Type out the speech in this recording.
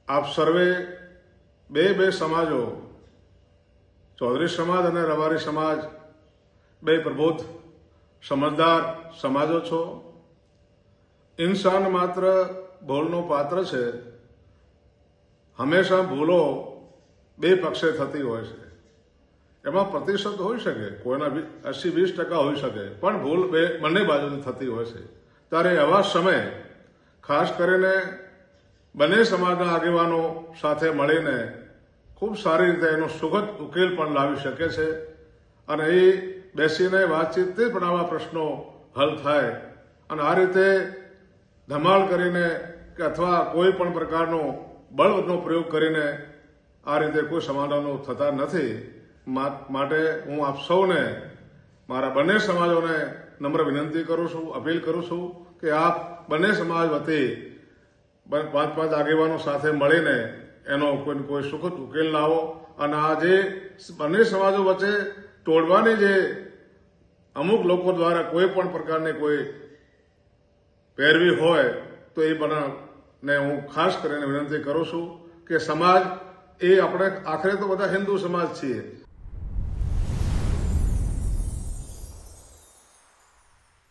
આપ સર્વે બે સમાજો, ચૌધરી સમાજ અને રબારી સમાજ, બે પ્રબુદ્ધ સમજદાર સમાજો છો. ઇન્સાન માત્ર ભૂલનો પાત્ર છે. હંમેશા ભૂલો બે પક્ષે થતી હોય છે. એમાં પ્રતિશત હોઈ શકે, કોઈના 80-20% હોઈ શકે, પણ ભૂલ બંને બાજુથી થતી હોય છે. ત્યારે આવા સમયે ખાસ કરીને બંને સમાજના આગેવાનો સાથે મળીને ખૂબ સારી રીતે એનો સુખદ ઉકેલ પણ લાવી શકે છે. અને એ બેસીને વાતચીતથી પણ આવા પ્રશ્નો હલ થાય. અને આ રીતે ધમાલ કરીને કે અથવા કોઈ પણ પ્રકારનો બળનો પ્રયોગ કરીને આ રીતે કોઈ સમાધાનો થતા નથી. માટે હું આપ સૌને, મારા બંને સમાજોને નમ્ર વિનંતી કરું છું, અપીલ કરું છું કે આપ બંને સમાજ વતી 5 આગેવાનો સાથે મળીને એનો કોઈ સુખદ ઉકેલ લાવો. અને આ જે બંને સમાજો વચ્ચે તોડવાની જે અમુક લોકો દ્વારા કોઈ પણ પ્રકારની કોઈ પેરવી હોય તો એ બધાને હું ખાસ કરીને વિનંતી કરું છું કે સમાજ એ આપણે આખરે તો બધા હિન્દુ સમાજ છીએ.